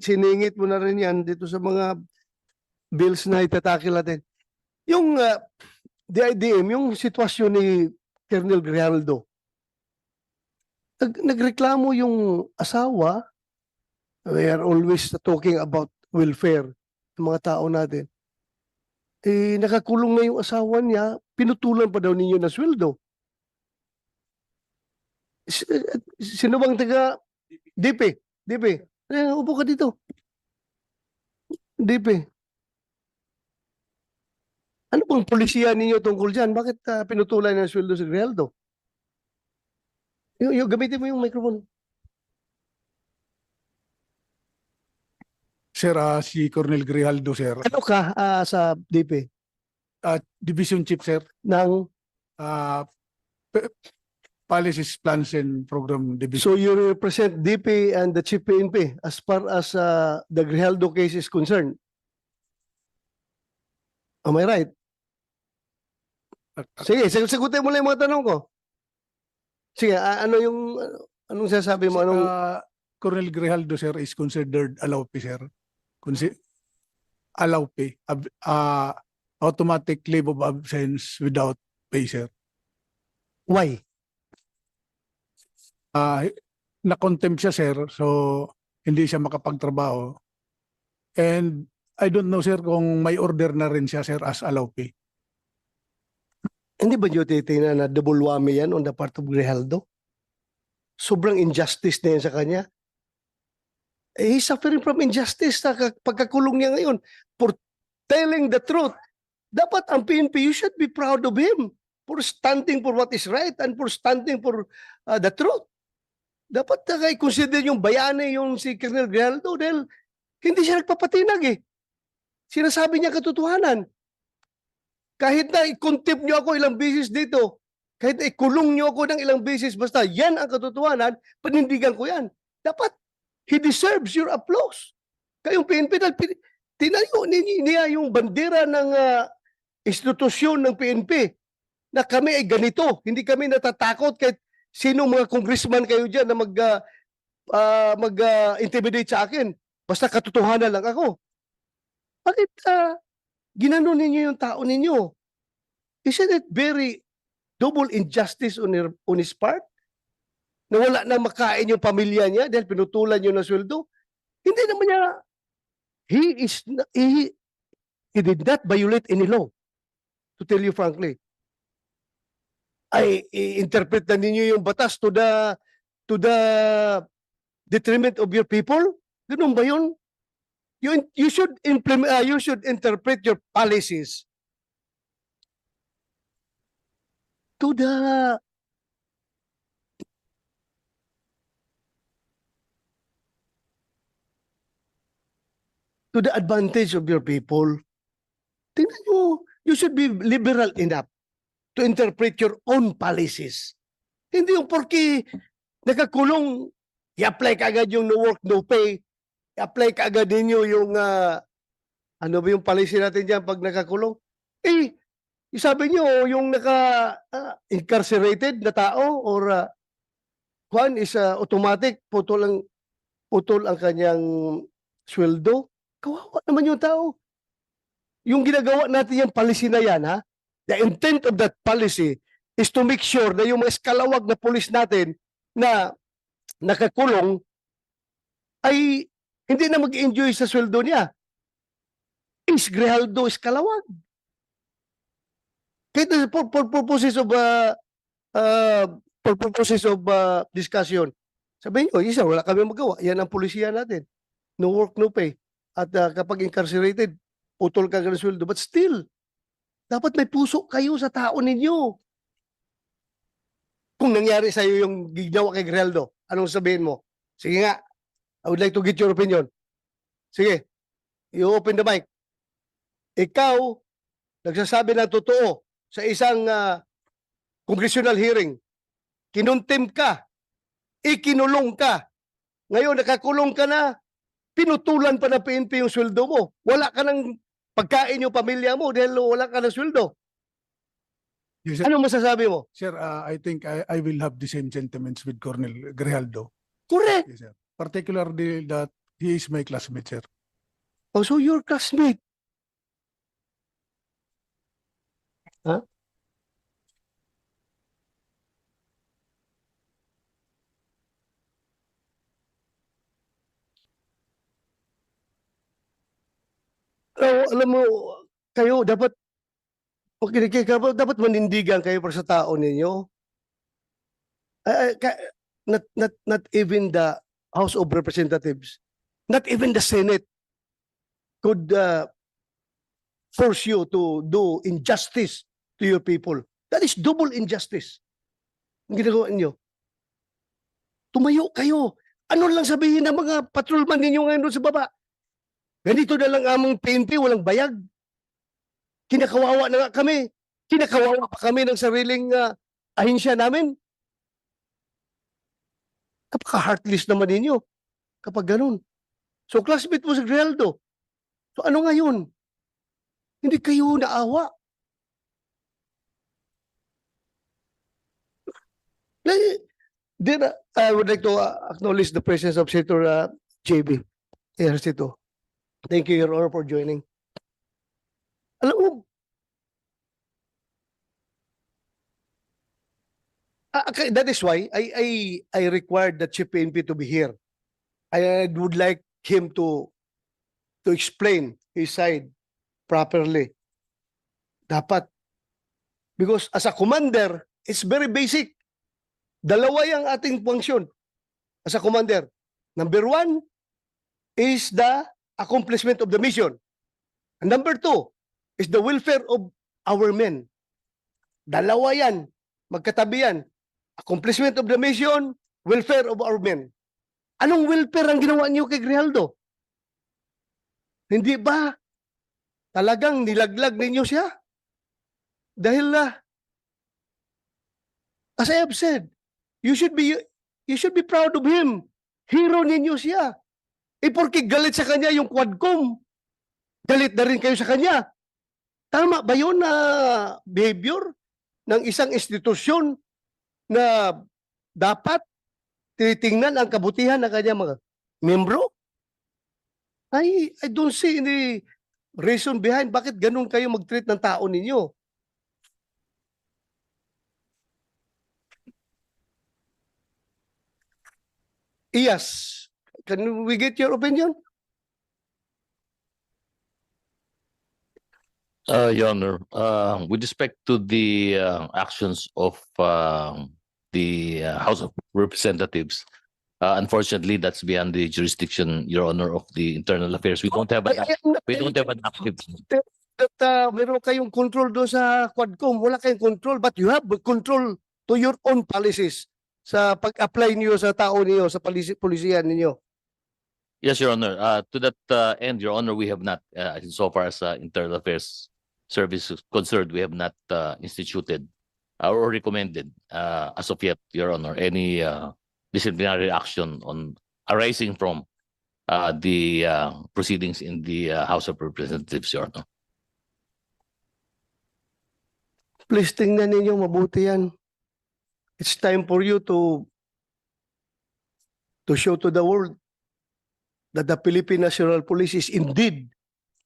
siningit mo na rin yan dito sa mga bills na itatakil natin. Yung DIDM, yung sitwasyon ni Colonel Grijaldo, nagreklamo yung asawa. We are always talking about welfare ng mga tao natin. Eh, nakakulong na yung asawa niya, pinutulan pa daw ninyo ng sweldo. Sino bang taga DP? DP. Upo ka dito. DP. Ano bang polisiya ninyo tungkol dyan? Bakit pinutulan ng sweldo si Grijaldo? Gamitin mo yung microphone. Sir, si Colonel Grijaldo, sir. Ano ka sa DP? Division Chief, sir. Ng, Uh, Policies, Plans, and Program Division. so you represent DP and the Chief PNP as far as the Grijaldo case is concerned. Am I right? Sige, sagutin mo lang yung mga tanong ko. Sige, anong sasabi mo? Anong, Colonel Grijaldo, sir, is considered allowpay, sir. Allowpay. Automatic leave of absence without pay, sir. why? Na-contempt siya, sir, so hindi siya makapagtrabaho. And I don't know, sir, kung may order na rin siya, sir, as allowpay. Hindi ba nyo titingnan na double whammy yan on the part of Grijaldo? Sobrang injustice na yan sa kanya. Eh, he's suffering from injustice sa pagkakulong niya ngayon for telling the truth. Dapat ang PNP, you should be proud of him for standing for what is right and for standing for the truth. Dapat i-consider yung bayani yung si Colonel Grijaldo dahil hindi siya nagpapatinag eh. Sinasabi niya katotohanan. Kahit na i-contempt niyo ako ilang beses dito, kahit na ikulong niyo ako ng ilang beses, basta yan ang katotohanan, panindigan ko yan. Dapat, he deserves your applause. Kayong PNP, dahil tinayo niya yung bandera ng institusyon ng PNP na kami ay ganito. Hindi kami natatakot kahit sino mga congressman kayo dyan na mag-intimidate sa akin. Basta katotohanan lang ako. Bakit ginanon ninyo yung tao ninyo? Isn't it very double injustice on his part? Na wala na makain yung pamilya niya dahil pinutulan niyo ng sweldo? Hindi naman niya, he did not violate any law. To tell you frankly. Ay, i-interpret na ninyo yung batas to the detriment of your people? Ganun ba yun? You should implement, you should interpret your policies to the advantage of your people. Tingnan nyo, you should be liberal enough to interpret your own policies. Hindi yung porki nakakulong, i-apply ka agad yung no work, no pay, i-apply ka agad ninyo yung, ano ba yung policy natin dyan pag nakakulong? Eh, sabi nyo, yung naka-incarcerated na tao or one is automatic, putol ang kanyang sweldo. Kawawa naman yung tao. Yung ginagawa natin yung policy na yan, ha? The intent of that policy is to make sure na yung mga eskalawag na pulis natin na nakakulong ay hindi na mag-enjoy sa sweldo niya. Is Grijaldo eskalawag? Kahit for purposes of discussion. Sabihin nyo, isa, wala kami magawa. Yan ang polisiya natin. No work, no pay. At kapag incarcerated, putol ka ng sweldo. But still, dapat may puso kayo sa tao ninyo. Kung nangyari sa iyo yung ginawa kay Grijaldo, anong sabihin mo? Sige nga, I would like to get your opinion. Sige, you open the mic. Ikaw, nagsasabi ng totoo sa isang congressional hearing. Kinontempt ka, ikinulong ka. Ngayon, nakakulong ka na, pinutulan pa na PNP yung sweldo mo. Wala ka ng pagkain yung pamilya mo dahil wala ka ng sweldo. Yes, sir. Ano masasabi mo? Sir, I think I will have the same sentiments with Colonel Grijaldo. Correct. Yes, sir. Particularly that He is my classmate, sir. Oh, so your classmate. Huh? Oh, alam mo, kayo dapat, okay, dapat manindigan kayo para sa tao ninyo. Not even the House of Representatives, not even the Senate could force you to do injustice to your people. That is double injustice. Ang ginagawa ninyo. Tumayo kayo. Ano lang sabihin ng mga patrolman ninyo ngayon doon sa baba? Ganito na lang among PNP, walang bayag. Kinakawawa na nga kami. Kinakawawa pa kami ng sariling ahensya namin. Kapaka-heartless naman ninyo kapag ganun. So classmate mo si Grijaldo. So ano ngayon? Hindi kayo naawa. Then I would like to acknowledge the presence of Senator JB Ejercito. Thank you, Your Honor, for joining. Alam mo, that is why I required the Chief PNP to be here. I would like him to explain his side properly. Dapat. Because as a commander, it's very basic. Dalawa yung ating function as a commander. Number one is the accomplishment of the mission. And number two is the welfare of our men. Dalawa yan. Magkatabi yan. Accomplishment of the mission, welfare of our men. Anong welfare ang ginawa niyo kay Grijaldo? Hindi ba talagang nilaglag ninyo siya? Dahil as I have said, you should be proud of him. Hero ninyo siya. Porke galit sa kanya yung Quadcom, galit na rin kayo sa kanya. Tama ba yun na behavior ng isang institusyon na dapat tinitingnan ang kabutihan ng kanyang mga membro? I don't see any reason behind bakit ganun kayo mag-treat ng tao ninyo. Yes. Can we get your opinion? Your Honor, with respect to the actions of the House of Representatives, unfortunately, that's beyond the jurisdiction, Your Honor, of the Internal Affairs. We don't have an active. That meron kayong control doon sa Quadcom. Wala kayong control, but you have control to your own policies sa pag-apply niyo sa tao niyo, sa polisiyan ninyo. Yes, Your Honor. To that end, Your Honor, we have not, so far as Internal Affairs Service is concerned, we have not instituted or recommended as of yet, Your Honor, any disciplinary action on arising from the proceedings in the House of Representatives, Your Honor. Please tingnan ninyo mabuti yan. It's time for you to show to the world that the Philippine National Police is indeed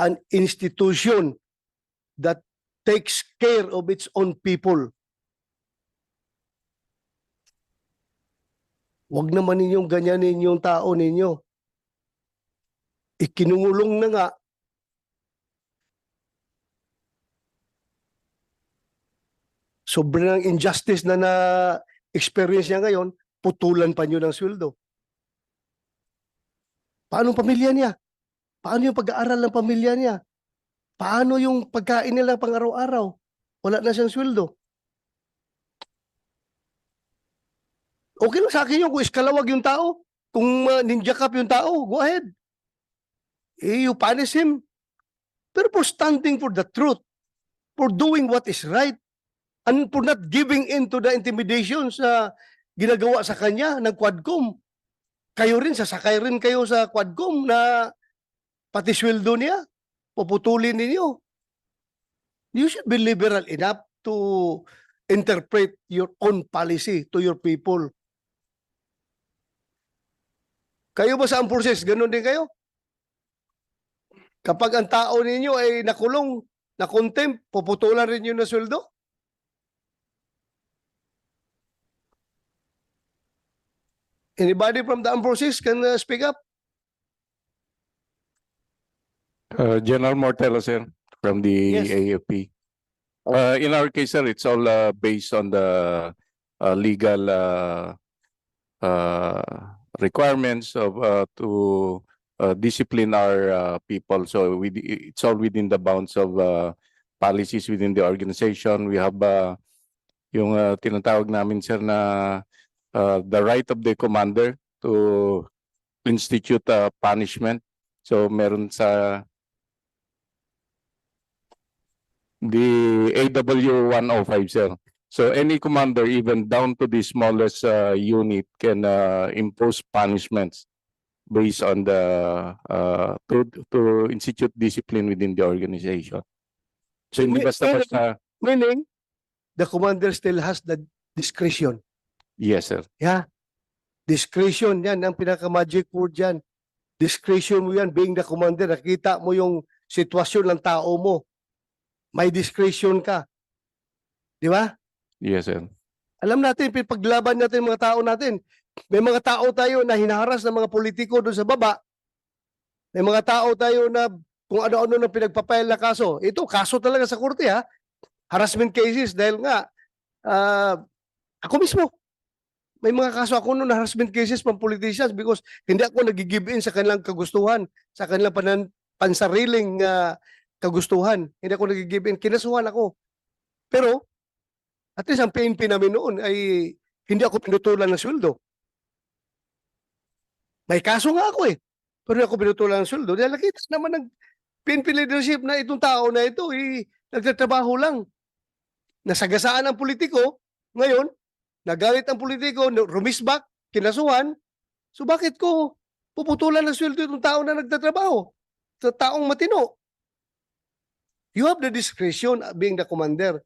an institution that takes care of its own people. Huwag naman ninyong ganyanin yung tao ninyo. Ikinungulong na nga. Sobrang injustice na na-experience niya ngayon, putulan pa niyo ng sweldo. Paano ang pamilya niya? Paano yung pag-aaral ng pamilya niya? Paano yung pagkain nila pang araw-araw? Wala na siyang sweldo. Okay lang sa akin yun kung iskalawag yung tao. Kung ninja cup yung tao, go ahead. You punish him. Pero for standing for the truth, for doing what is right, and for not giving in to the intimidations na ginagawa sa kanya ng Quadcom. Kayo rin, sasakay rin kayo sa Quadcom na pati sweldo niya, puputulin ninyo. You should be liberal enough to interpret your own policy to your people. Kayo ba sa armed forces, ganun din kayo? Kapag ang tao ninyo ay nakulong, na-contempt, puputulan rin yun ng sweldo? Anybody from the armed forces can speak up? General Mortelo, sir, from the Yes. AFP. In our case, sir, it's all based on the legal requirements of to discipline our people. So it's all within the bounds of policies within the organization. We have yung tinatawag namin, sir, na the right of the commander to institute punishment. So meron sa the AW 105, sir. So any commander, even down to the smallest unit, can impose punishments based on the to institute discipline within the organization. So hindi basta-basta. Meaning, the commander still has the discretion. Yes, sir. Yeah. Discretion, yan ang pinaka-magic word yan. Discretion mo yan, being the commander. Nakita mo yung sitwasyon ng tao mo. May discretion ka. Di ba? Yes, sir. Alam natin, paglaban natin mga tao natin. May mga tao tayo na hinaharas ng mga politiko doon sa baba. May mga tao tayo na kung ano-ano na pinagpapail na kaso. Ito, kaso talaga sa korte ha. Harassment cases dahil nga, ako mismo, may mga kaso ako noon na harassment cases from politicians because hindi ako nag-give in sa kanilang kagustuhan, sa kanilang pansariling kagustuhan. Hindi ako nag-give in. Kinasuhan ako. Pero, at least ang PNP namin noon ay hindi ako pinutulan ng sweldo. May kaso nga ako eh. Pero hindi ako pinutulan ng sweldo. Dahil nakita naman ng PNP leadership na itong tao na ito nagtatrabaho lang. Nasagasaan ang politiko. Ngayon, nagalit ang politiko, rumisbak, kinasuhan. So bakit ko puputulan ng sweldo itong tao na nagtatrabaho? Sa taong matino. You have the discretion being the commander.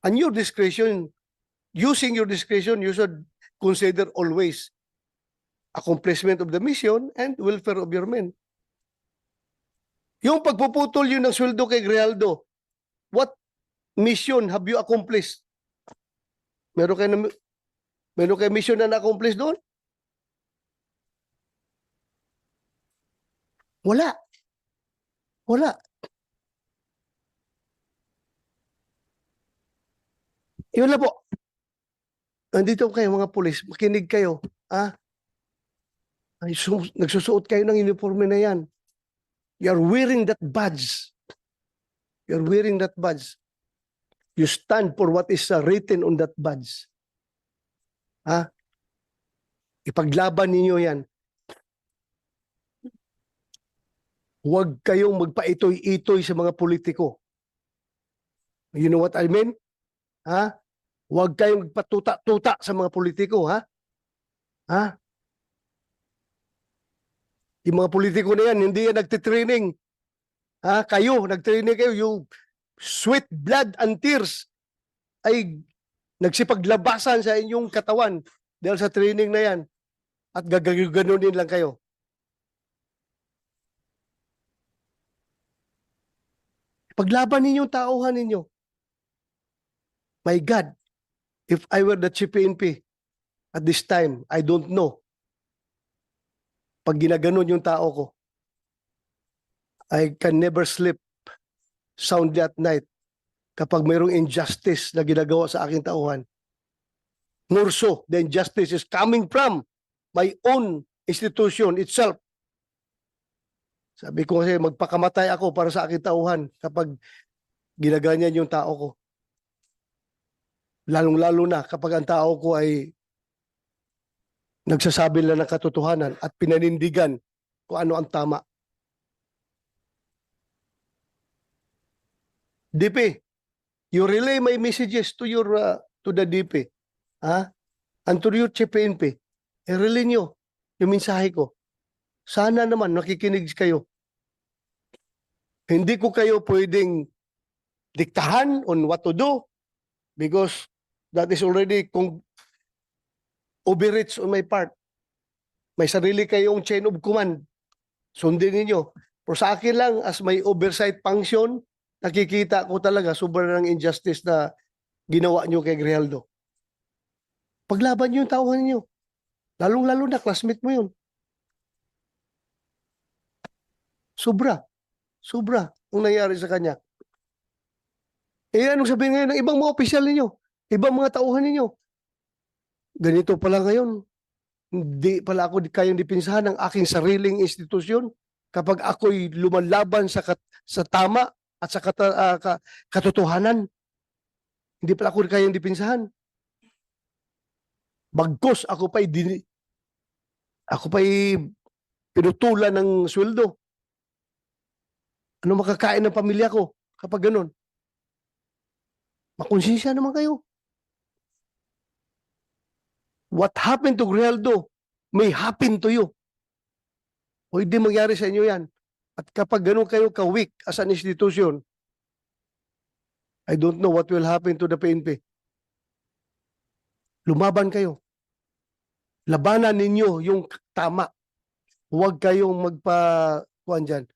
And your discretion, using your discretion, you should consider always accomplishment of the mission and welfare of your men. Yung pagpuputol yun ng sweldo kay Grijaldo, what mission have you accomplished? Meron kayo mission na na-accomplish doon? Wala. Wala. Yun na po. Nandito kayo mga pulis, makinig kayo. Nagsusuot kayo ng uniforme na yan. You're wearing that badge. You're wearing that badge. You stand for what is written on that badge. Ipaglaban ninyo yan. Huwag kayong magpaitoy-itoy sa mga politiko. You know what I mean? Huwag kayong magpatuta-tuta sa mga politiko, Yung mga politiko na yan, hindi yan nagtitraining. Kayo, nagtraining kayo, yung sweat, blood, and tears ay nagsipaglabasan sa inyong katawan dahil sa training na yan. At gaganunin lang kayo. Paglaban ninyong tauhan ninyo. My God, if I were the Chief PNP at this time, I don't know. Pag ginaganon yung tao ko, I can never sleep soundly at night kapag mayroong injustice na ginagawa sa aking tauhan. More so, the injustice is coming from my own institution itself. Sabi ko kasi magpakamatay ako para sa aking tauhan kapag ginaganyan yung tao ko. Lalong-lalo na kapag ang tao ko ay nagsasabi lang ng katotohanan at pinanindigan kung ano ang tama. DP, you relay my messages to your to the DP. And to your Chief PNP, i-relay nyo yung mensahe ko. Sana naman nakikinig kayo. Hindi ko kayo pwedeng diktahan on what to do because that is already overreach on my part. May sarili kayong chain of command. Sundin ninyo. Pero sa akin lang, as may oversight function, nakikita ko talaga sobrang ng injustice na ginawa nyo kay Grijaldo. Paglaban nyo yung tauhan ninyo. Lalong-lalo na, classmate mo yun. Sobra. Sobra ang nangyari sa kanya. Eh, anong sabihin ngayon ng ibang mga opisyal ninyo? Ibang mga tauhan ninyo? Ganito pala ngayon. Hindi pala ako kayang dipinsahan ng aking sariling institusyon kapag ako'y lumalaban sa tama at sa katotohanan. Hindi pala ako kayang dipinsahan. Bagkos ako pa'y pinutulan ng sweldo. Ano makakain ng pamilya ko kapag ganun? Makonsensya naman kayo. What happened to Grijaldo may happen to you. Pwede mangyari sa inyo yan. At kapag ganun kayo ka-weak as an institution, I don't know what will happen to the PNP. Lumaban kayo. Labanan ninyo yung tama. Huwag kayong kuwan dyan.